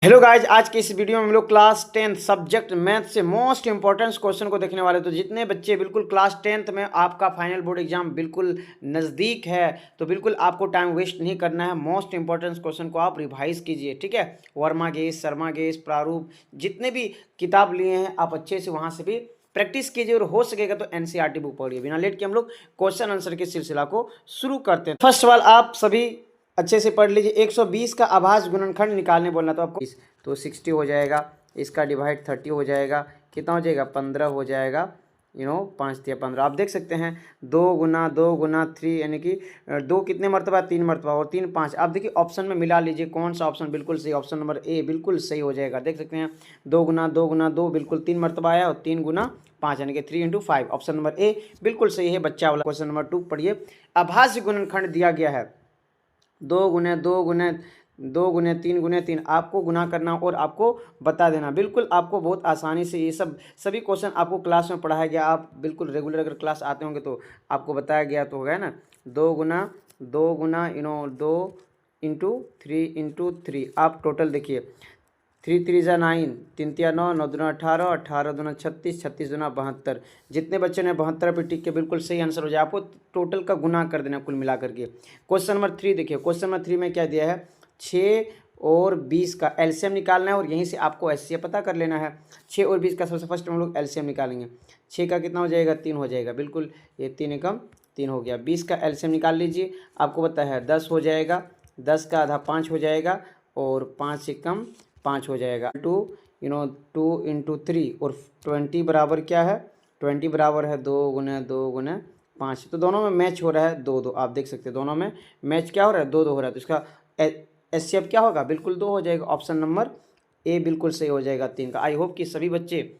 Hello guys, आज की इस वीडियो में हम लोग क्लास 10th सब्जेक्ट मैथ से मोस्ट इंपॉर्टेंट क्वेश्चन को देखने वाले। तो जितने बच्चे बिल्कुल क्लास 10th में आपका फाइनल बोर्ड एग्जाम बिल्कुल नज़दीक है, तो बिल्कुल आपको टाइम वेस्ट नहीं करना है। मोस्ट इंपॉर्टेंट क्वेश्चन को आप रिवाइज कीजिए, ठीक है। वर्मा गेस, शर्मा गेस, प्रारूप, जितने भी किताब लिए हैं आप अच्छे से वहाँ से भी प्रैक्टिस कीजिए और हो सकेगा तो एनसीईआरटी बुक पढ़िए। बिना लेट के हम लोग क्वेश्चन आंसर के सिलसिला को शुरू करते हैं। फर्स्ट सवाल आप सभी अच्छे से पढ़ लीजिए। 120 का अभाज्य गुणनखंड निकालने बोलना, तो आपको तो 60 हो जाएगा, इसका डिवाइड 30 हो जाएगा, कितना हो जाएगा 15 हो जाएगा। 5 या 15 आप देख सकते हैं। 2 गुना 3 यानी कि 2 कितने मरतबा, 3 मरतबा, और 3 5। आप देखिए ऑप्शन में मिला लीजिए कौन सा ऑप्शन बिल्कुल सही। ऑप्शन नंबर ए बिल्कुल सही हो जाएगा। देख सकते हैं 2 गुना 2 बिल्कुल 3 मरतबा आया, और 3 गुना 5 यानी कि 3 × 5। ऑप्शन नंबर ए बिल्कुल सही है बच्चा वाला। क्वेश्चन नंबर 2 पढ़िए। अभाज्य गुणनखंड दिया गया है 2 गुने 3 आपको गुना करना और आपको बता देना। बिल्कुल आपको बहुत आसानी से ये सभी क्वेश्चन आपको क्लास में पढ़ाया गया। आप बिल्कुल रेगुलर अगर क्लास आते होंगे तो आपको बताया गया तो होगा ना। 2 गुना 2 × 3 आप टोटल देखिए। 3 3 × 9, 3 3 9, 9 दूना 18, 18 दूना 36, 36 दूना 72। जितने बच्चों ने 72 पे टिक के बिल्कुल सही आंसर हो जाए, आपको टोटल का गुना कर देना कुल मिला करके। क्वेश्चन नंबर 3 देखिए। क्वेश्चन नंबर 3 में क्या दिया है, 6 और 20 का एलसीएम निकालना है और यहीं से आपको एचसीएफ पता कर लेना है। 6 और 20 का सबसे फर्स्ट हम लोग एलसीएम निकालेंगे। 6 का कितना हो जाएगा, 3 हो जाएगा, बिल्कुल ये 3 एकम 3 हो गया। 20 का एलसीएम निकाल लीजिए, आपको पता है 10 हो जाएगा, 10 का आधा 5 हो जाएगा, और 5 एकम 5 हो जाएगा। 2 × 3 और 20 बराबर क्या है, 20 बराबर है 2 × 2 × 5। तो दोनों में मैच हो रहा है 2 2। आप देख सकते हैं दोनों में मैच क्या हो रहा है, 2 2 हो रहा है। तो इसका एचसीएफ क्या होगा, बिल्कुल 2 हो जाएगा। ऑप्शन नंबर ए बिल्कुल सही हो जाएगा 3 का। आई होप कि सभी बच्चे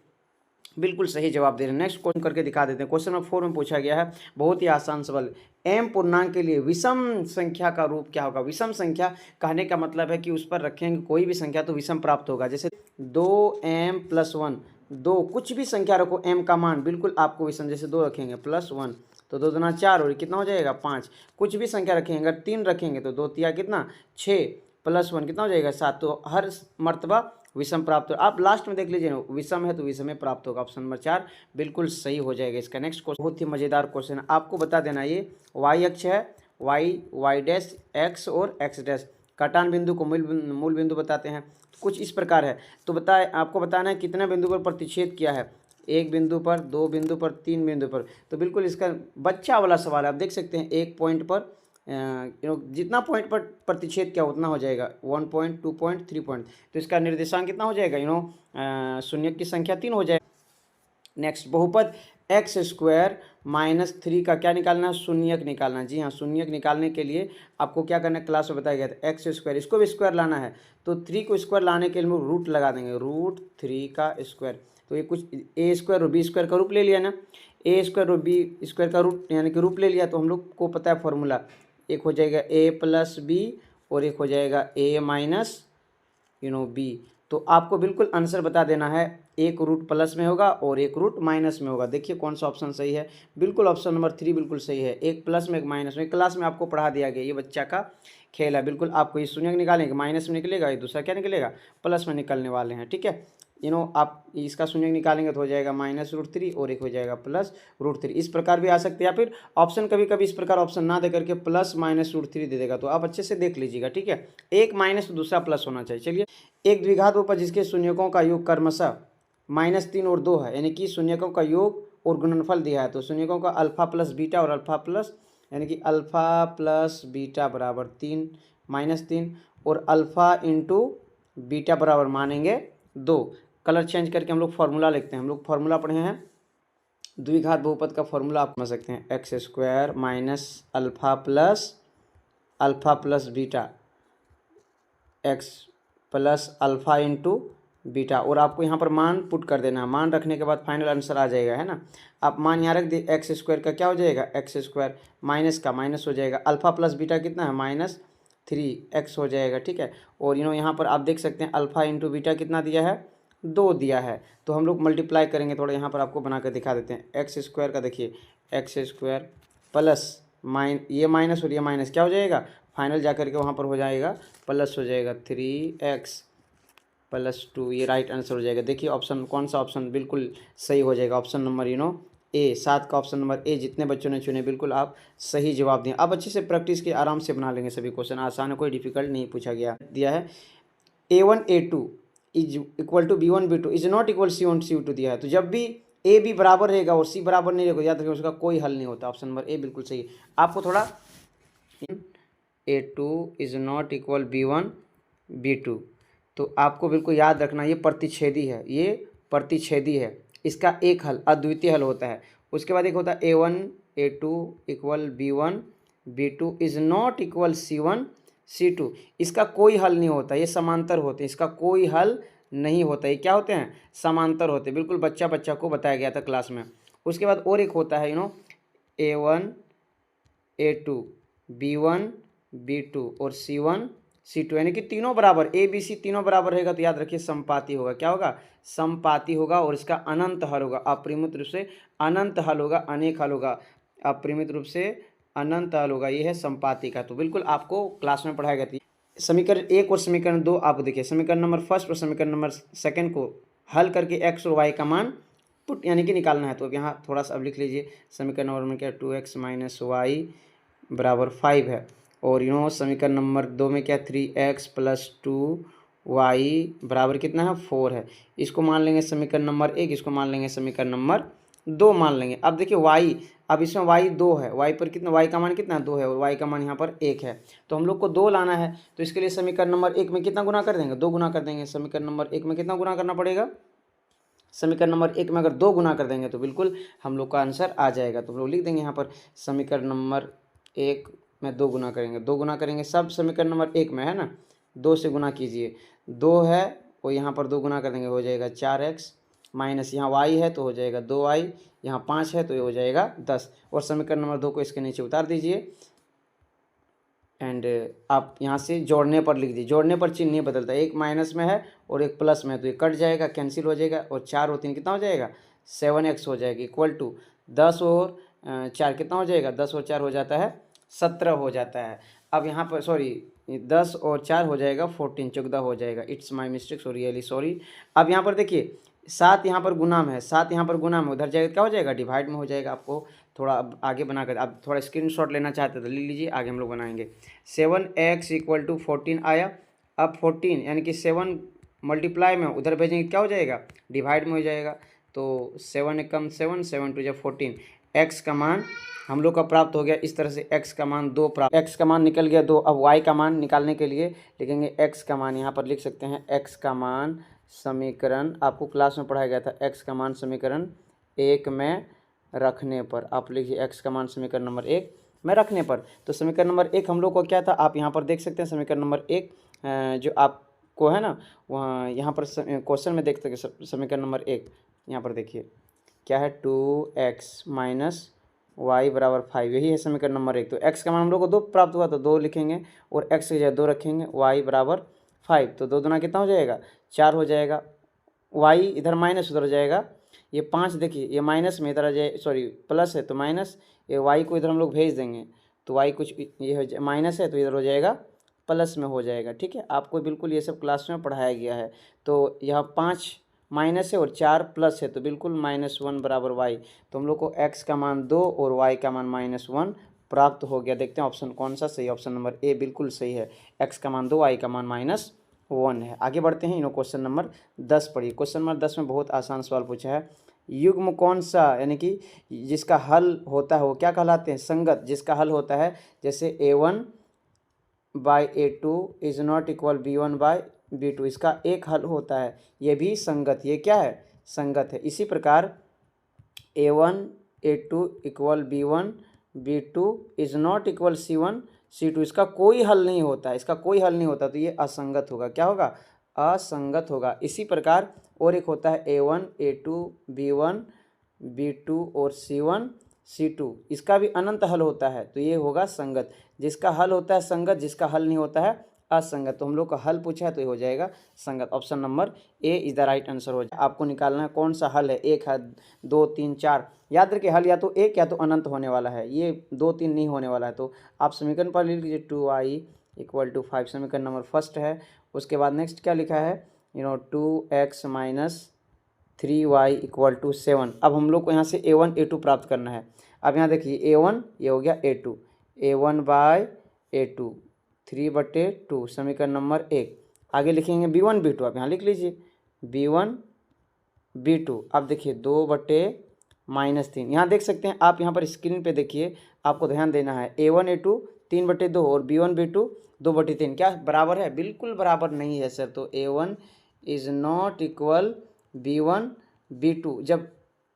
बिल्कुल सही जवाब दे रहे हैं। नेक्स्ट क्वेश्चन करके दिखा देते हैं। क्वेश्चन नंबर 4 में पूछा गया है, बहुत ही आसान सवाल। एम पूर्णांक के लिए विषम संख्या का रूप क्या होगा। विषम संख्या कहने का मतलब है कि उस पर रखेंगे कोई भी संख्या तो विषम प्राप्त होगा। जैसे 2m+1, 2 कुछ भी संख्या रखो, m का मान बिल्कुल आपको विषम। जैसे 2 रखेंगे +1 तो 2 दूना 4 और कितना हो जाएगा 5। कुछ भी संख्या रखेंगे, अगर 3 रखेंगे तो 2 तिया कितना 6 +1 कितना हो जाएगा 7। तो हर मर्तबा विषम प्राप्त हो। आप लास्ट में देख लीजिए ना, विषम है तो विषम में प्राप्त होगा। ऑप्शन नंबर 4 बिल्कुल सही हो जाएगा इसका। नेक्स्ट क्वेश्चन बहुत ही मजेदार क्वेश्चन है, आपको बता देना। ये y अक्ष है, y डैश x और x डैश। कटान बिंदु को मूल बिंदु बताते हैं। कुछ इस प्रकार है, तो बताए आपको बताना है कितने बिंदु पर प्रतिच्छेद किया है। 1 बिंदु पर, 2 बिंदु पर, 3 बिंदु पर। तो बिल्कुल इसका बच्चा वाला सवाल है। आप देख सकते हैं 1 पॉइंट पर जितना पॉइंट पर प्रतिच्छेद क्या उतना हो जाएगा 1 पॉइंट, 2 पॉइंट, 3 पॉइंट। तो इसका निर्देशांक कितना हो जाएगा, शून्य की संख्या 3 हो जाएगा। नेक्स्ट बहुपद x² - 3 का क्या निकालना है, शून्यक निकालना। जी हाँ, शून्यक निकालने के लिए आपको क्या करना है, क्लास में बताया गया था। x², इसको भी स्क्वायर लाना है, तो 3 को स्क्वायर लाने के लिए हम रूट लगा देंगे, √3 का स्क्वायर। तो ये कुछ a² और b² का रूप ले लिया ना, a² और b² का रूट यानी कि रूप ले लिया। तो हम लोग को पता है फॉर्मूला, एक हो जाएगा a+b और एक हो जाएगा a-b। तो आपको बिल्कुल आंसर बता देना है, एक रूट प्लस में होगा और एक रूट माइनस में होगा। देखिए कौन सा ऑप्शन सही है, बिल्कुल ऑप्शन नंबर 3 बिल्कुल सही है। एक प्लस में एक माइनस में, क्लास में आपको पढ़ा दिया गया, ये बच्चा का खेल है। बिल्कुल आपको ये शून्य निकालेंगे, माइनस में निकलेगा, ये दूसरा क्या निकलेगा प्लस में निकलने वाले हैं, ठीक है। आप इसका शून्य निकालेंगे तो हो जाएगा -√3 और एक हो जाएगा +√3। इस प्रकार भी आ सकते हैं, या फिर ऑप्शन कभी कभी इस प्रकार ऑप्शन ना दे करके +-√3 दे देगा। तो आप अच्छे से देख लीजिएगा, ठीक है। एक माइनस तो दूसरा प्लस होना चाहिए। चलिए, एक द्विघात बहुपद जिसके शून्यकों का योग क्रमशः -3 और 2 है, यानी कि शून्यकों का योग और गुणनफल दिया है। तो शून्यकों का अल्फा प्लस बीटा और अल्फा प्लस, यानी कि अल्फा प्लस बीटा बराबर 3 -3, और अल्फा इंटू बीटा बराबर मानेंगे 2। कलर चेंज करके हम लोग फॉर्मूला लिखते हैं। हम लोग फॉर्मूला पढ़े हैं, द्विघात बहुपद का फॉर्मूला आप समझ सकते हैं। x² - alpha plus beta, x plus alpha into beta, और आपको यहाँ पर मान पुट कर देना है। मान रखने के बाद फाइनल आंसर आ जाएगा, है ना। आप मान यहाँ रख दिए, x² का क्या हो जाएगा, x² माइनस का माइनस हो जाएगा। अल्फा प्लस बीटा कितना है, -3x हो जाएगा, ठीक है। और यहाँ पर आप देख सकते हैं अल्फा इंटू बीटा कितना दिया है, 2 दिया है। तो हम लोग मल्टीप्लाई करेंगे, थोड़ा यहाँ पर आपको बना कर दिखा देते हैं। x² का देखिए, x² प्लस ये माइनस और ये माइनस क्या हो जाएगा, फाइनल जा करके वहाँ पर हो जाएगा प्लस हो जाएगा 3x +2, ये राइट आंसर हो जाएगा। देखिए ऑप्शन कौन सा ऑप्शन बिल्कुल सही हो जाएगा, ऑप्शन नंबर ए, 7 का ऑप्शन नंबर ए। जितने बच्चों ने चुने बिल्कुल आप सही जवाब दिए। अब अच्छे से प्रैक्टिस की, आराम से बना लेंगे सभी क्वेश्चन, आसान है, कोई डिफिकल्ट नहीं पूछा गया। दिया है A1 A2 is equal to B1 B2 is not equal C1 C2 दिया है। तो जब भी ए बी बराबर रहेगा और सी बराबर नहीं रहेगा, याद रखिए उसका कोई हल नहीं होता। ऑप्शन नंबर ए बिल्कुल सही है। आपको थोड़ा A2 is not equal B1 B2, तो आपको बिल्कुल याद रखना ये प्रतिच्छेदी है, ये प्रतिच्छेदी है, इसका एक हल अद्वितीय हल होता है। उसके बाद एक होता है A1 A2 equal B1 B2 is not equal C1 C2, इसका कोई हल नहीं होता, ये समांतर होते हैं, इसका कोई हल नहीं होता। ये क्या होते हैं? समांतर होते हैं। बिल्कुल बच्चा को बताया गया था क्लास में। उसके बाद और एक होता है A1 A2 B1 B2 और C1 C2, यानी कि तीनों बराबर, ए बी सी तीनों बराबर रहेगा तो याद रखिए समपाती होगा। क्या होगा? समपाती होगा और इसका अनंत हल होगा, अपरिमित रूप से अनंत हल होगा, अनेक हल होगा, अपरिमित रूप से अनंत हल होगा। ये है समपाती का। तो बिल्कुल आपको क्लास में पढ़ाया गया था। समीकरण 1 और समीकरण 2 आप देखिए, समीकरण नंबर फर्स्ट और समीकरण नंबर सेकंड को हल करके एक्स और वाई का मान पुट यानी कि निकालना है। तो अब यहाँ थोड़ा सा अब लिख लीजिए, समीकरण नंबर में क्या 2x - y बराबर 5 है, और समीकरण नंबर 2 में क्या 3x + 2y बराबर कितना है 4 है। इसको मान लेंगे समीकरण नंबर 1, इसको मान लेंगे समीकरण नंबर 2 मान लेंगे। अब देखिए y, अब इसमें y 2 है, y पर कितना, y का मान कितना 2 है और y का मान यहाँ पर 1 है। तो हम लोग को 2 लाना है, तो इसके लिए समीकरण नंबर 1 में कितना गुना कर देंगे? 2 गुना कर देंगे। समीकरण नंबर 1 में कितना गुना करना पड़ेगा? समीकरण नंबर 1 में अगर 2 गुना कर देंगे तो बिल्कुल हम लोग का आंसर आ जाएगा। तो हम लोग लिख देंगे यहाँ पर समीकरण नंबर 1 में 2 गुना करेंगे, 2 गुना करेंगे, सब समीकरण नंबर 1 में है ना, 2 से गुना कीजिए, 2 है और यहाँ पर 2 गुना कर देंगे, हो जाएगा 4x माइनस यहाँ y है तो हो जाएगा 2y, यहाँ 5 है तो ये हो जाएगा 10, और समीकरण नंबर 2 को इसके नीचे उतार दीजिए। एंड आप यहाँ से जोड़ने पर लिख दीजिए, जोड़ने पर चिन्ह नहीं बदलता, एक माइनस में है और एक प्लस में है तो ये कट जाएगा, कैंसिल हो जाएगा, और 4 और 3 कितना हो जाएगा 7x हो जाएगा, इक्वल टू 10 और 4 कितना हो जाएगा, 10 और 4 हो जाता है 17 हो जाता है। अब यहाँ पर सॉरी 10 और 4 हो जाएगा 14 हो जाएगा। It's my mistake, so really sorry. अब यहाँ पर देखिए 7 यहाँ पर गुना में है, 7 यहाँ पर गुना में, उधर जाएगा क्या हो जाएगा डिवाइड में हो जाएगा। आपको थोड़ा अब आगे बना कर, आप थोड़ा स्क्रीनशॉट लेना चाहते तो ले लीजिए, आगे हम लोग बनाएंगे। 7x = 14 आया। अब 14 यानी कि 7 मल्टीप्लाई में उधर भेजेंगे क्या हो जाएगा डिवाइड में हो जाएगा। तो 7 एकम 7, 7 2 14, x का मान हम लोग का प्राप्त हो गया। इस तरह से x का मान 2 प्राप्त, x का मान निकल गया 2। अब y का मान निकालने के लिए लिखेंगे x का मान, यहाँ पर लिख सकते हैं x का मान समीकरण, आपको क्लास में पढ़ाया गया था, x का मान समीकरण 1 में रखने पर, आप लिखिए x का मान समीकरण नंबर 1 में रखने पर। तो समीकरण नंबर 1 हम लोग को क्या था, आप यहाँ पर देख सकते हैं समीकरण नंबर 1 जो आपको है ना, वहाँ यहाँ पर क्वेश्चन में देख सकते हैं समीकरण नंबर 1, यहाँ पर देखिए क्या है 2x - y बराबर 5, यही है समीकरण नंबर 1। तो x का मान हम लोग को 2 प्राप्त हुआ तो 2 लिखेंगे और x की जगह 2 रखेंगे, y बराबर 5, तो 2 दूना कितना हो जाएगा 4 हो जाएगा, y इधर माइनस उधर हो जाएगा, ये 5 देखिए ये माइनस में इधर आ जाए, सॉरी प्लस है तो माइनस, ये y को इधर हम लोग भेज देंगे तो y कुछ ये हो माइनस है तो इधर हो जाएगा प्लस में हो जाएगा। ठीक है, आपको बिल्कुल ये सब क्लास में पढ़ाया गया है। तो यहाँ 5 माइनस है और 4 प्लस है तो बिल्कुल -1 बराबर y। तो हम लोग को x का मान 2 और y का मान -1 प्राप्त हो गया। देखते हैं ऑप्शन कौन सा सही, ऑप्शन नंबर ए बिल्कुल सही है, x का मान 2, y का मान -1 है। आगे बढ़ते हैं, क्वेश्चन नंबर 10 पढ़िए। क्वेश्चन नंबर 10 में बहुत आसान सवाल पूछा है, युग्म कौन सा यानी कि जिसका हल होता है वो क्या कहलाते हैं, संगत जिसका हल होता है, जैसे A1/A2 is not equal B1/B2, इसका एक हल होता है, ये भी संगत, ये क्या है संगत है। इसी प्रकार A1/A2 = B1/B2 is not equal C1/C2, इसका कोई हल नहीं होता है, इसका कोई हल नहीं होता तो ये असंगत होगा। क्या होगा? असंगत होगा। इसी प्रकार और एक होता है A1/A2 B1/B2 और C1/C2, इसका भी अनंत हल होता है तो ये होगा संगत। जिसका हल होता है संगत, जिसका हल नहीं होता है असंगत। तो हम लोग का हल पूछा है तो ये हो जाएगा संगत। Option number A is the right answer हो जाएगा। आपको निकालना है कौन सा हल है, 1 है 2 3 4, याद रखिए हल या तो 1 या तो अनंत होने वाला है, ये 2 3 नहीं होने वाला है। तो आप समीकरण पर लिख लीजिए 2i = 5, समीकरण नंबर फर्स्ट है। उसके बाद नेक्स्ट क्या लिखा है 2x minus 3y equal to 7। अब हम लोग को यहाँ से a1 a2 प्राप्त करना है। अब यहाँ देखिए a1 ये हो गया a2, a1 बाय a2 3/2 समीकरण नंबर 1। आगे लिखेंगे b1 b2, आप यहाँ लिख लीजिए b1 b2। अब देखिए 2/-3, यहाँ देख सकते हैं आप, यहाँ पर स्क्रीन पे देखिए, आपको ध्यान देना है a1 a2 3/2 और b1 b2 2/3 क्या बराबर है? बिल्कुल बराबर नहीं है सर। तो a1 is not equal b1 b2। जब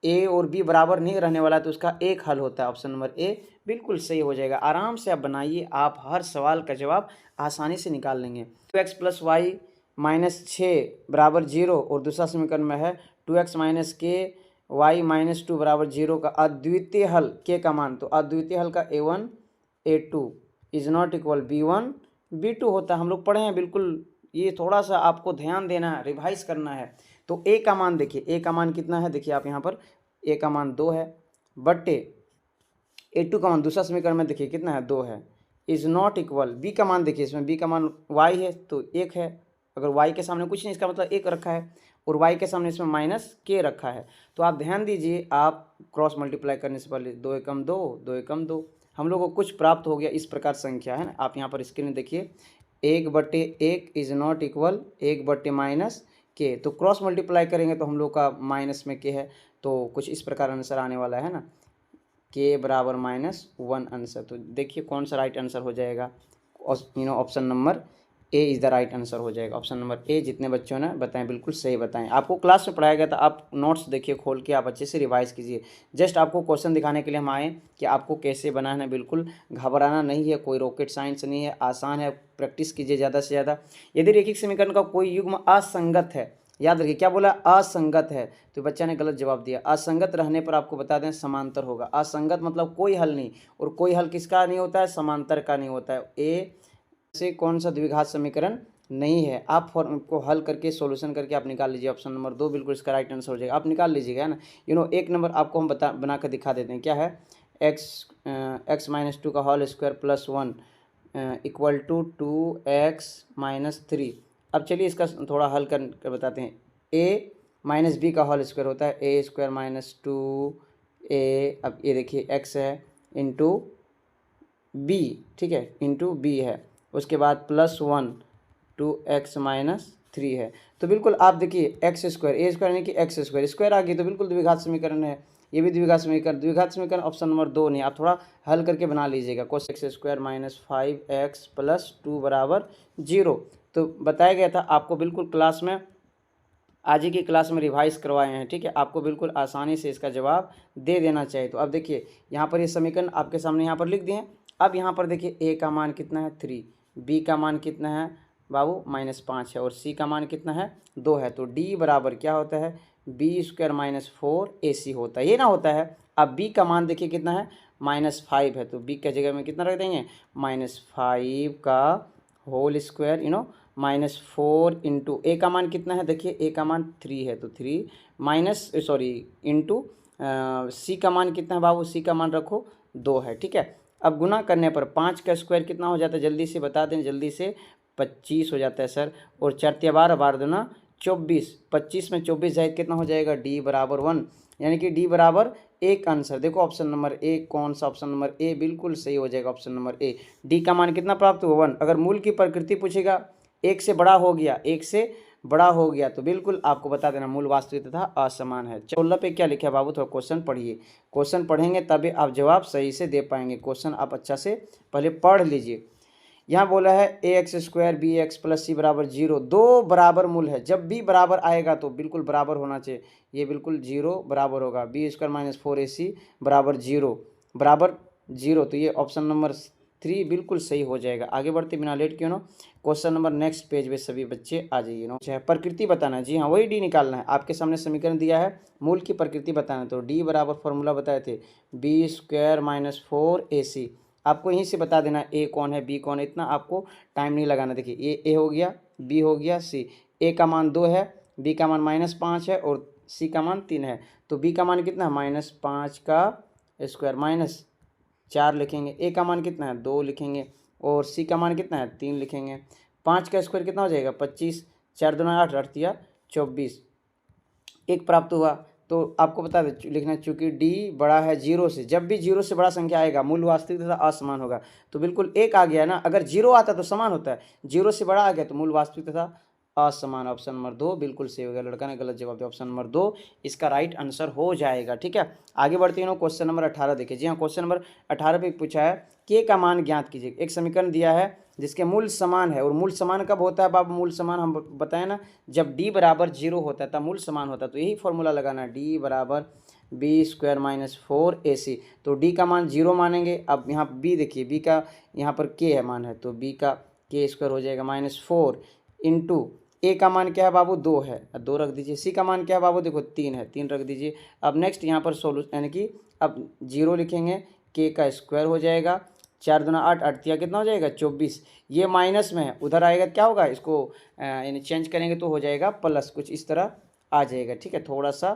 a और b बराबर नहीं रहने वाला तो उसका एक हल होता है, ऑप्शन नंबर ए बिल्कुल सही हो जाएगा। आराम से आप बनाइए, आप हर सवाल का जवाब आसानी से निकाल लेंगे। 2x प्लस वाई माइनस 6 बराबर 0 और दूसरा समीकरण में है 2x माइनस के वाई माइनस 2 बराबर 0 का अद्वितीय हल के का मान। तो अद्वितीय हल का a1 a2 is not equal b1 b2 होता है। हम लोग पढ़े हैं बिल्कुल, ये थोड़ा सा आपको ध्यान देना है, रिवाइज करना है। तो a का मान देखिए, a का मान कितना है? देखिए आप यहाँ पर a का मान 2 है, बटे a2 का मान दूसरा समीकरण में देखिए कितना है? 2 है। इज नॉट इक्वल b का मान देखिए, इसमें b का मान y है तो 1 है। अगर y के सामने कुछ नहीं, इसका मतलब 1 रखा है, और y के सामने इसमें माइनस k रखा है। तो आप ध्यान दीजिए, आप क्रॉस मल्टीप्लाई करने से पहले 2 एकम 2 2 एकम 2 हम लोग को कुछ प्राप्त हो गया। इस प्रकार संख्या है ना, आप यहाँ पर स्क्रीन में देखिए 1/1 इज नॉट इक्वल 1/-k। तो क्रॉस मल्टीप्लाई करेंगे तो हम लोग का माइनस में k है, तो कुछ इस प्रकार आंसर आने वाला है ना, k बराबर -1 आंसर। तो देखिए कौन सा राइट आंसर हो जाएगा? Option number A is the right answer हो जाएगा। ऑप्शन नंबर ए जितने बच्चों ने बताएं बिल्कुल सही बताएं। आपको क्लास में पढ़ाया गया था, आप नोट्स देखिए खोल के, आप अच्छे से रिवाइज कीजिए। जस्ट आपको क्वेश्चन दिखाने के लिए हम आए कि आपको कैसे बनाना है। बिल्कुल घबराना नहीं है, कोई रॉकेट साइंस नहीं है, आसान है। प्रैक्टिस कीजिए ज़्यादा से ज़्यादा। यदि रैखिक समीकरण का कोई युग्म असंगत है, याद रखिए क्या बोला? असंगत है। तो बच्चा ने गलत जवाब दिया। असंगत रहने पर आपको बता दें समांतर होगा। असंगत मतलब कोई हल नहीं, और कोई हल किसका नहीं होता है? समांतर का नहीं होता है। ए से कौन सा द्विघात समीकरण नहीं है? आप फॉर्म को हल करके सॉल्यूशन करके आप निकाल लीजिए। ऑप्शन नंबर 2 बिल्कुल इसका राइट आंसर हो जाएगा। आप निकाल लीजिएगा ना। एक नंबर आपको हम बना कर दिखा देते हैं। क्या है? x माइनस 2 का whole square plus 1 equal to 2x minus 3। अब चलिए इसका थोड़ा हल कर बताते हैं। a माइनस बी का होल स्क्वायर होता है a स्क्वायर माइनस 2a। अब ये देखिए x है इंटू b, ठीक है, इंटू b है। उसके बाद प्लस 1 2x माइनस 3 है। तो बिल्कुल आप देखिए एक्स स्क्वायर, ए स्क्वायर यानी कि एक्स स्क्वायर, स्क्वायर आ गई तो बिल्कुल द्विघात समीकरण है। ये भी द्विघात समीकरण, द्विघात समीकरण ऑप्शन नंबर 2 नहीं। आप थोड़ा हल करके बना लीजिएगा। Cos x square minus 5x plus 2 बराबर 0। तो बताया गया था आपको, बिल्कुल क्लास में आज ही की क्लास में रिवाइज करवाए हैं, ठीक है। आपको बिल्कुल आसानी से इसका जवाब दे देना चाहिए। तो अब देखिए यहाँ पर ये समीकरण आपके सामने यहाँ पर लिख दिए। अब यहाँ पर देखिए a का मान कितना है? 3, b का मान कितना है बाबू? -5 है, और c का मान कितना है? 2 है। तो d बराबर क्या होता है? b स्क्वायर माइनस 4ac होता है, ये ना होता है। अब b का मान देखिए कितना है? -5 है, तो b के जगह में कितना रख देंगे? -5 का होल स्क्वायर -4 इंटू ए का मान कितना है? देखिए ए का मान 3 है, तो 3 माइनस इंटू सी का मान कितना है बाबू? सी का मान रखो 2 है, ठीक है। अब गुना करने पर 5 का स्क्वायर कितना हो जाता है? जल्दी से बता दें, जल्दी से। 25 हो जाता है सर। और 4 बार 24, 25 में 24 जाए कितना हो जाएगा? डी बराबर 1, यानी कि डी बराबर 1 आंसर। देखो ऑप्शन नंबर ए कौन सा? ऑप्शन नंबर ए बिल्कुल सही हो जाएगा। ऑप्शन नंबर ए, डी का मान कितना प्राप्त हुआ? 1। अगर मूल की प्रकृति पूछेगा, 1 से बड़ा हो गया, 1 से बड़ा हो गया, तो बिल्कुल आपको बता देना मूल वास्तविक तथा असमान है। 16 पे क्या लिखा है बाबू? थोड़ा क्वेश्चन पढ़िए। क्वेश्चन पढ़ेंगे तभी आप जवाब सही से दे पाएंगे। क्वेश्चन आप अच्छा से पहले पढ़ लीजिए। यहाँ बोला है ax square b x plus c बराबर 0। 2 बराबर मूल है, जब b बराबर आएगा तो बिल्कुल बराबर होना चाहिए। ये बिल्कुल 0 बराबर होगा। बी स्क्वायर माइनस 4ac बराबर 0 बराबर 0। तो ये ऑप्शन नंबर 3 बिल्कुल सही हो जाएगा। आगे बढ़ते बिना लेट क्यों ना, क्वेश्चन नंबर नेक्स्ट पेज पे सभी बच्चे आ जाइए नो। प्रकृति बताना है, जी हाँ वही डी निकालना है। आपके सामने समीकरण दिया है, मूल की प्रकृति बताना है। तो डी बराबर फॉर्मूला बताए थे बी स्क्वायर माइनस 4ac। आपको यहीं से बता देना ए कौन है बी कौन है, इतना आपको टाइम नहीं लगाना। देखिए ये ए हो गया, बी हो गया, सी। ए का मान 2 है, बी का मान -5 है, और सी का मान 3 है। तो बी का मान कितना है? -5 का स्क्वायर माइनस 4 लिखेंगे। ए का मान कितना है? 2 लिखेंगे। और सी का मान कितना है? 3 लिखेंगे। 5 का स्क्वायर कितना हो जाएगा? 25। 4 दूना 8, 8 तिया 24, 1 प्राप्त हुआ। तो आपको बता दें लिखना, चूंकि डी बड़ा है 0 से, जब भी 0 से बड़ा संख्या आएगा मूल वास्तविक तथा असमान होगा। तो बिल्कुल 1 आ गया ना, अगर 0 आता तो समान होता है, 0 से बड़ा आ गया तो मूल वास्तविक तथा असमान। ऑप्शन नंबर 2 बिल्कुल सही हो गया। लड़का ने गलत जवाब दिया, ऑप्शन नंबर 2 इसका राइट आंसर हो जाएगा। ठीक है, आगे बढ़ते हैं। क्वेश्चन नंबर 18 देखिए। जी हाँ, क्वेश्चन नंबर 18 पे पूछा है के का मान ज्ञात कीजिए। एक समीकरण दिया है जिसके मूल समान है, और मूल समान कब होता है बाबू? मूल समान हम बताएं ना, जब डी बराबर 0 होता है तब मूल समान होता है। तो यही फॉर्मूला लगाना, डी बराबर बी स्क्वायर माइनस 4ac। तो डी का मान 0 मानेंगे। अब यहाँ बी देखिए, बी का यहाँ पर के है मान है, तो बी का के स्क्वायर हो जाएगा -4 इंटू ए का मान क्या है बाबू? 2 है, 2 रख दीजिए। सी का मान क्या है बाबू? देखो 3 है, 3 रख दीजिए। अब नेक्स्ट यहाँ पर सोल्यूशन यानी कि अब 0 लिखेंगे, के का स्क्वायर हो जाएगा, 4 दूना 8, 8 तिया कितना हो जाएगा? 24। ये माइनस में है, उधर आएगा क्या होगा? इसको यानी चेंज करेंगे तो हो जाएगा प्लस, कुछ इस तरह आ जाएगा। ठीक है, थोड़ा सा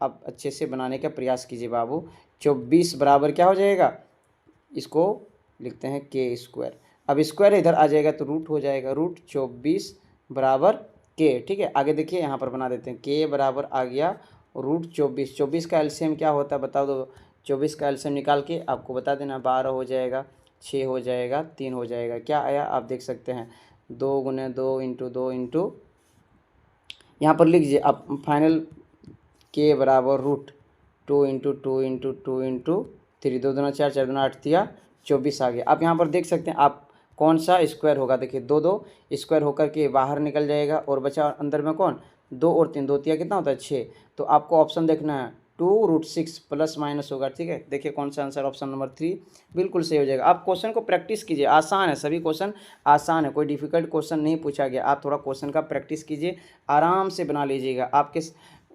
अब अच्छे से बनाने का प्रयास कीजिए बाबू। 24 बराबर क्या हो जाएगा? इसको लिखते हैं के स्क्वायर। अब स्क्वायर इधर आ जाएगा तो रूट हो जाएगा, रूट 24 बराबर के। ठीक है, आगे देखिए यहाँ पर बना देते हैं, के बराबर आ गया रूट 24। 24 का एलसीएम क्या होता है बताओ? दो 24 का एलसीएम निकाल के आपको बता देना, 12 हो जाएगा, 6 हो जाएगा, 3 हो जाएगा। क्या आया आप देख सकते हैं, 2 गुने 2 इंटू 2 इंटू यहाँ पर लिख लीजिए आप फाइनल, के बराबर रूट 2 इंटू 2 इंटू 2 इंटू 3, 2 दूना 4, 4 दूना 8 तिया 24 आ गया। आप यहाँ पर देख सकते हैं आप कौन सा स्क्वायर होगा। देखिए 2 2 स्क्वायर होकर के बाहर निकल जाएगा, और बचा अंदर में कौन? 2 और 3, 2 तिया कितना होता है? 6। तो आपको ऑप्शन देखना है 2√6 प्लस माइनस होगा। ठीक है, देखिए कौन सा आंसर? ऑप्शन नंबर 3 बिल्कुल सही हो जाएगा। आप क्वेश्चन को प्रैक्टिस कीजिए, आसान है, सभी क्वेश्चन आसान है, कोई डिफिकल्ट क्वेश्चन नहीं पूछा गया। आप थोड़ा क्वेश्चन का प्रैक्टिस कीजिए, आराम से बना लीजिएगा। आपके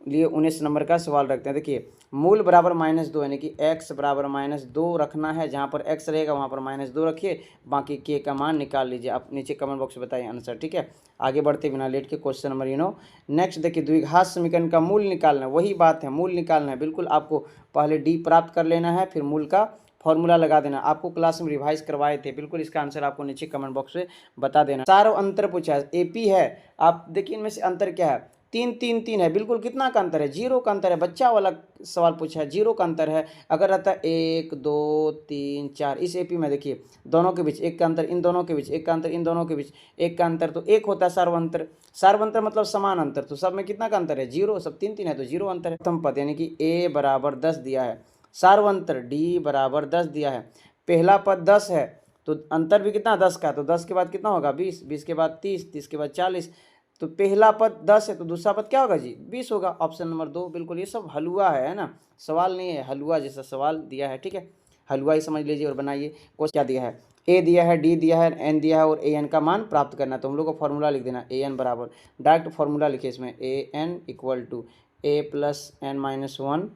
लिए 19 नंबर का सवाल रखते हैं। देखिए मूल बराबर -2 यानी कि x बराबर -2 रखना है, जहाँ पर x रहेगा वहाँ पर -2 रखिए, बाकी k का मान निकाल लीजिए। आप नीचे कमेंट बॉक्स में बताइए आंसर। ठीक है, आगे बढ़ते बिना लेट के क्वेश्चन नंबर नेक्स्ट देखिए, द्विघात समीकरण का मूल निकालना है। वही बात है, मूल निकालना है। बिल्कुल आपको पहले डी प्राप्त कर लेना है, फिर मूल का फॉर्मूला लगा देना। आपको क्लास में रिवाइज करवाए थे, बिल्कुल इसका आंसर आपको नीचे कमेंट बॉक्स में बता देना। सारो अंतर पूछा है, एपी है। आप देखिए इनमें से अंतर क्या है? 3 3 3 है, बिल्कुल कितना का अंतर है? 0 का अंतर है। बच्चा वाला सवाल पूछा है, 0 का अंतर है। अगर रहता है 1 2 3 4, इस एपी में देखिए दोनों के बीच 1 का अंतर, इन दोनों के बीच 1 का अंतर, इन दोनों के बीच 1 का अंतर, तो 1 होता है सार्वंतर। सार्वंतर मतलब समान अंतर, तो सब में कितना का अंतर है? 0। सब 3 3 है तो 0 अंतर है। प्रथम पद यानी कि a बराबर 10 दिया है, सार्वंतर d बराबर 10 दिया है। पहला पद 10 है तो अंतर भी कितना? 10 का, तो 10 के बाद कितना होगा? 20, 20 के बाद 30, 30 के बाद 40। तो पहला पद 10 है तो दूसरा पद क्या होगा जी? 20 होगा। ऑप्शन नंबर 2 बिल्कुल। ये सब हलवा है ना, सवाल नहीं है, हलवा जैसा सवाल दिया है। ठीक है, हलवा ही समझ लीजिए और बनाइए। क्वेश्चन क्या दिया है? ए दिया है, डी दिया है, एन दिया है, और ए एन का मान प्राप्त करना है। तो हम लोग को फॉर्मूला लिख देना, ए एन बराबर, डायरेक्ट फॉर्मूला लिखिए इसमें, a n equal to a plus n minus 1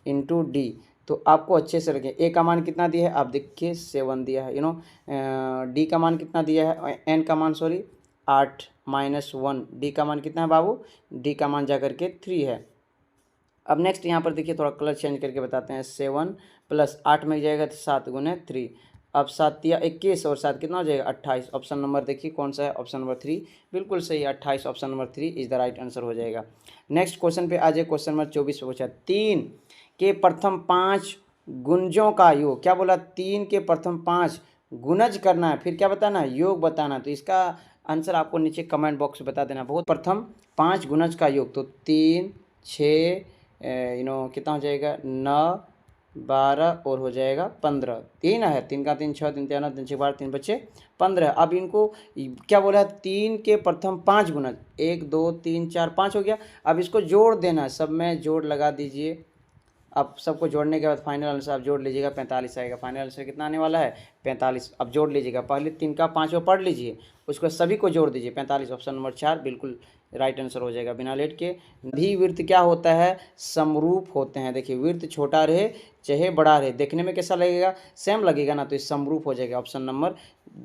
into d. तो आपको अच्छे से रखें, ए का मान कितना दिया है आप देखिए 7 दिया है, डी का मान कितना दिया है, एन का मान 8 माइनस 1, डी का मान कितना है बाबू? डी का मान जा करके 3 है। अब नेक्स्ट यहाँ पर देखिए थोड़ा कलर चेंज करके बताते हैं, 7 प्लस 8 में जाएगा तो 7 गुने 3। अब 7 तिया 21 और 7 कितना हो जाएगा? 28। ऑप्शन नंबर देखिए कौन सा है? ऑप्शन नंबर 3 बिल्कुल सही है, 28। Option number 3 is the right answer हो जाएगा। नेक्स्ट क्वेश्चन पे आ जाए, क्वेश्चन नंबर 24 पे पूछा 3 के प्रथम 5 गुंजों का योग। क्या बोला? 3 के प्रथम 5 गुणज करना है, फिर क्या बताना है? योग बताना। तो इसका आंसर आपको नीचे कमेंट बॉक्स में बता देना। बहुत प्रथम 5 गुणज का योग, तो 3 6 कितना हो जाएगा? 9 12 और हो जाएगा 15। 3 है, 3 का 3 6, 3 3 9, 3 6 12, 3 बचे 15। अब इनको क्या बोला है? 3 के प्रथम 5 गुणज, 1 2 3 4 5 हो गया। अब इसको जोड़ देना है, सब में जोड़ लगा दीजिए। अब सबको जोड़ने के बाद फाइनल आंसर आप जोड़ लीजिएगा, 45 आएगा। फाइनल आंसर कितना आने वाला है? 45। अब जोड़ लीजिएगा, पहले 3 का 5 पढ़ लीजिए, उसको सभी को जोड़ दीजिए, 45। ऑप्शन नंबर 4 बिल्कुल राइट आंसर हो जाएगा बिना लेट के। भी वृत्त क्या होता है? समरूप होते हैं। देखिए वृत्त छोटा रहे चाहे बड़ा रहे, देखने में कैसा लगेगा? सेम लगेगा ना, तो ये समरूप हो जाएगा। Option number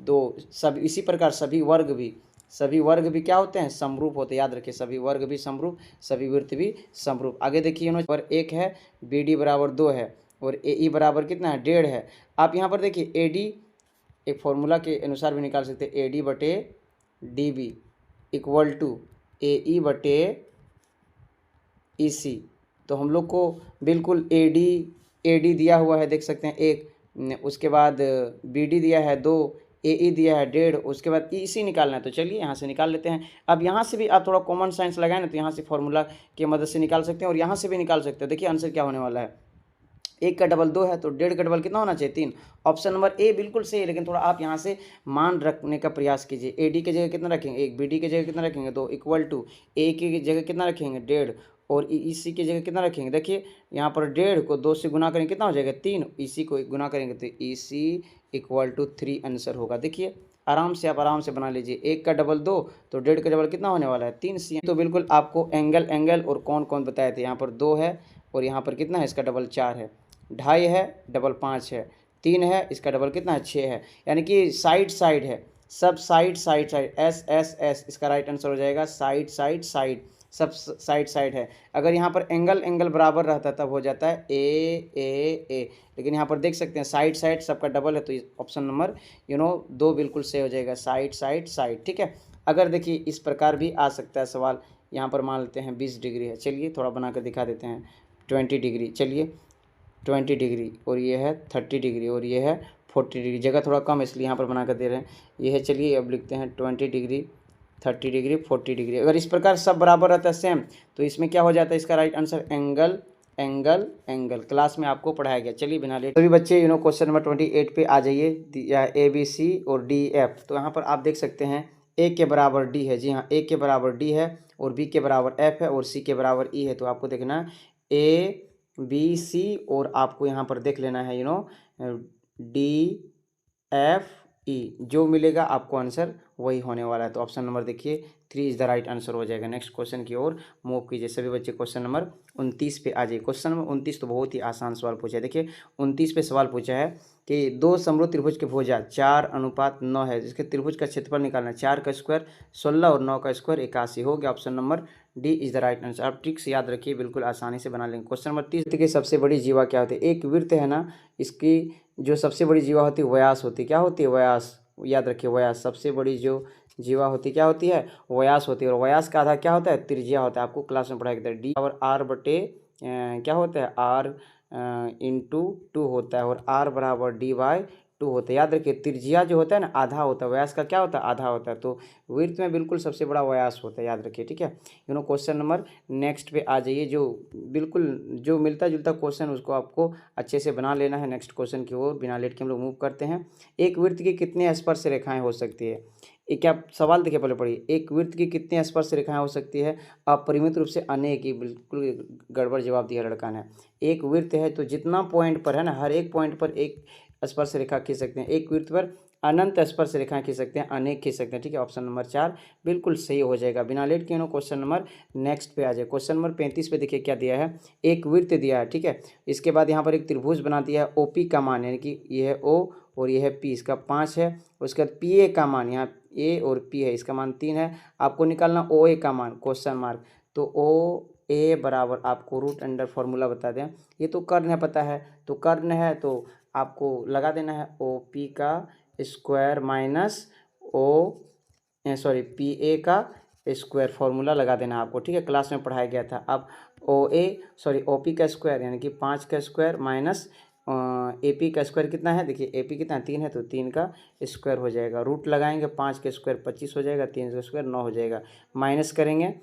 2। सब इसी प्रकार सभी वर्ग भी क्या होते हैं? समरूप होते हैं। याद रखिए, सभी वर्ग भी समरूप, सभी वृत्त भी समरूप। आगे देखिए, पर 1 है, बी डी बराबर 2 है, और ए ई बराबर कितना है? 1.5 है। आप यहाँ पर देखिए ए डी एक फॉर्मूला के अनुसार भी निकाल सकते हैं, ए डी बटे D B equal to AE बटे EC। तो हम लोग को बिल्कुल AD दिया हुआ है, देख सकते हैं 1, उसके बाद BD दिया है 2, AE दिया है 1.5, उसके बाद EC निकालना है। तो चलिए यहाँ से निकाल लेते हैं। अब यहाँ से भी आप थोड़ा कॉमन साइंस लगाएं ना, तो यहाँ से फॉर्मूला की मदद से निकाल सकते हैं और यहाँ से भी निकाल सकते हैं। देखिए आंसर क्या होने वाला है, 1 का डबल 2 है, तो 1.5 का डबल कितना होना चाहिए 3। ऑप्शन नंबर ए बिल्कुल सही है, लेकिन थोड़ा आप यहाँ से मान रखने का प्रयास कीजिए। AD की जगह कितना रखेंगे 1, BD की जगह कितना रखेंगे 2, इक्वल टू A की जगह कितना रखेंगे 1.5 और EC की जगह कितना रखेंगे। देखिए यहाँ पर 1.5 को 2 से गुना करेंगे कितना हो जाएगा 3, EC को गुना करेंगे तो EC इक्वल टू 3 आंसर होगा। देखिए आराम से आप आराम से बना लीजिए। 1 का डबल 2 तो 1.5 का डबल कितना होने वाला है 3 C। तो बिल्कुल आपको एंगल और कौन कौन बताए थे। यहाँ पर 2 है और यहाँ पर कितना है, इसका डबल 4 है, 2.5 है, डबल 5 है, 3 है, इसका डबल कितना है 6 है। यानी कि साइड है, सब साइड S इसका राइट आंसर हो जाएगा। साइड सब साइड है। अगर यहाँ पर एंगल बराबर रहता तब हो जाता है ए, लेकिन यहाँ पर देख सकते हैं साइड सबका डबल है, तो ऑप्शन नंबर 2 बिल्कुल सही हो जाएगा। साइड ठीक है। अगर देखिए इस प्रकार भी आ सकता है सवाल, यहाँ पर मान लेते हैं 20 डिग्री है, चलिए थोड़ा बना कर दिखा देते हैं। 20 डिग्री, चलिए 20 डिग्री और ये है 30 डिग्री और ये है 40 डिग्री। जगह थोड़ा कम है इसलिए यहाँ पर बना कर दे रहे हैं। ये है, चलिए अब लिखते हैं 20 डिग्री, 30 डिग्री, 40 डिग्री। अगर इस प्रकार सब बराबर रहता है सेम, तो इसमें क्या हो जाता है, इसका राइट आंसर एंगल। क्लास में आपको पढ़ाया गया। चलिए बिना लेट सभी बच्चे क्वेश्चन नंबर 28 पे आ जाइए। ABC और DF। तो यहाँ पर आप देख सकते हैं A के बराबर D है, जी हाँ A के बराबर D है और B के बराबर F है और C के बराबर E है। तो आपको देखना ABC और आपको यहाँ पर देख लेना है DFE, जो मिलेगा आपको आंसर वही होने वाला है। तो ऑप्शन नंबर देखिए 3 इज द राइट आंसर हो जाएगा। नेक्स्ट क्वेश्चन की ओर मूव कीजिए सभी बच्चे। क्वेश्चन नंबर 29 पे आ जाइए। क्वेश्चन नंबर 29 तो बहुत ही आसान सवाल पूछा है। देखिए 29 पे सवाल पूछा है कि 2 समरूप त्रिभुज के भुजा 4:9 है, जिसके त्रिभुज का क्षेत्रफल निकालना है। 4 का स्क्वायर 16 और 9 का स्क्वायर 81 हो गया। Option number D is the right answer. आप ट्रिक्स याद रखिए, बिल्कुल आसानी से बना लेंगे। क्वेश्चन नंबर 30 की सबसे बड़ी जीवा क्या होती है। एक वृत्त है ना, इसकी जो सबसे बड़ी जीवा होती है व्यास होती है। क्या होती है, व्यास। याद रखिए व्यास। सबसे बड़ी जो जीवा होती क्या होती है, व्यास होती है। और व्यास का आधा क्या होता है, त्रिज्या होता है। आपको क्लास में पढ़ाया गया था डी और आर बटे क्या होता है, आर इंटू 2 होता है और आर बराबर D/2 होता है। याद रखिए त्रिज्या जो होता है ना आधा होता है, व्यास का क्या होता है, आधा होता है। तो वृत्त में बिल्कुल सबसे बड़ा व्यास होता है, याद रखिए। ठीक है, क्वेश्चन नंबर नेक्स्ट पे आ जाइए। जो बिल्कुल जो मिलता जुलता क्वेश्चन उसको आपको अच्छे से बना लेना है। नेक्स्ट क्वेश्चन की ओर बिना लेट के हम लोग मूव करते हैं। एक वृत्त की कितनी स्पर्श रेखाएं हो सकती है। ये क्या सवाल देखिए, पहले पढ़िए। एक वृत्त की कितनी स्पर्श रेखाएं हो सकती है, अपरिमित रूप से अनेक। ही बिल्कुल गड़बड़ जवाब दिया लड़का ने। एक वृत्त है तो जितना पॉइंट पर है ना, हर एक पॉइंट पर एक स्पर्श रेखा खींच सकते हैं। एक वृत्त पर अनंत स्पर्श रेखाएं खींच सकते हैं, अनेक खींच सकते हैं। ठीक है, ऑप्शन नंबर 4 बिल्कुल सही हो जाएगा। बिना लेट के क्वेश्चन नंबर नेक्स्ट पे आ जाए। क्वेश्चन नंबर 35 पे देखिए क्या दिया है। एक वृत्त दिया है, ठीक है। इसके बाद यहाँ पर एक त्रिभुज बना दिया है। OP का मान यानी कि ये है O और ये है P, इसका 5 है। उसके बाद PA का मान, यहाँ A और P है, इसका मान 3 है। आपको निकालना OA का मान, क्वेश्चन मार्क। तो OA बराबर आपको रूट अंडर फॉर्मूला बता दें। ये तो कर्ण है, पता है, तो कर्ण है तो आपको लगा देना है OP का स्क्वायर माइनस PA का स्क्वायर, फॉर्मूला लगा देना आपको। ठीक है, क्लास में पढ़ाया गया था। अब OP का स्क्वायर यानी कि 5 का स्क्वायर माइनस AP का स्क्वायर कितना है, देखिए AP कितना है 3 है, तो 3 का स्क्वायर हो जाएगा। रूट लगाएंगे, 5 का स्क्वायर 25 हो जाएगा, 3 का स्क्वायर 9 हो जाएगा। माइनस करेंगे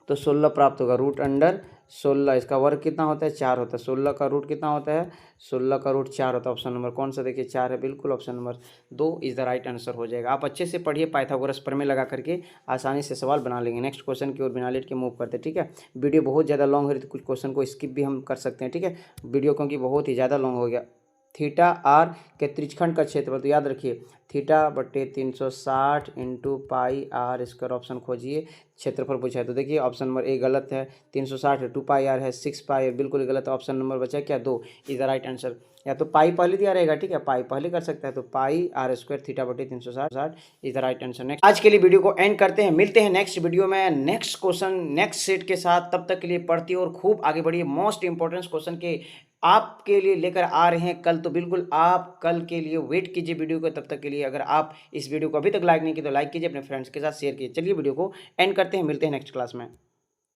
तो 16 प्राप्त होगा। रूट अंडर 16, इसका वर्ग कितना होता है, 4 होता है। 16 का रूट कितना होता है, 16 का रूट 4 होता है। ऑप्शन नंबर कौन सा, देखिए 4 है, बिल्कुल option number 2 is the right answer हो जाएगा। आप अच्छे से पढ़िए, पाइथागोरस प्रमेय लगा करके आसानी से सवाल बना लेंगे। नेक्स्ट क्वेश्चन की ओर बिना लेट के मूव करते हैं। ठीक है, वीडियो बहुत ज़्यादा लॉन्ग है तो कुछ क्वेश्चन को स्किप भी हम कर सकते हैं। ठीक है, वीडियो क्योंकि बहुत ही ज़्यादा लॉन्ग हो गया। थीटा आर के त्रिज्यखंड का क्षेत्रफल, तो याद रखिए थीटा बटे 360 into pi r square. Option खोजिए, क्षेत्रफल पूछा है। तो देखिए ऑप्शन नंबर ए गलत है, 360 है, 2 पाई आर है, 6 पाई आर बिल्कुल गलत है। ऑप्शन नंबर बचा क्या, 2 इज द राइट आंसर। या तो पाई पहले दिया रहेगा, ठीक है, पाई पहले कर सकता है, तो पाई आर स्क्वायर थीटा बटे 360 is the right answer. Next आज के लिए वीडियो को एंड करते हैं, मिलते हैं नेक्स्ट वीडियो में नेक्स्ट क्वेश्चन नेक्स्ट सेट के साथ। तब तक के लिए पढ़ती और खूब आगे बढ़िए। मोस्ट इंपॉर्टेंट क्वेश्चन के आपके लिए लेकर आ रहे हैं कल। तो बिल्कुल आप कल के लिए वेट कीजिए वीडियो को। तब तक के लिए अगर आप इस वीडियो को अभी तक लाइक नहीं किया तो लाइक कीजिए, अपने फ्रेंड्स के साथ शेयर कीजिए। चलिए वीडियो को एंड करते हैं, मिलते हैं नेक्स्ट क्लास में।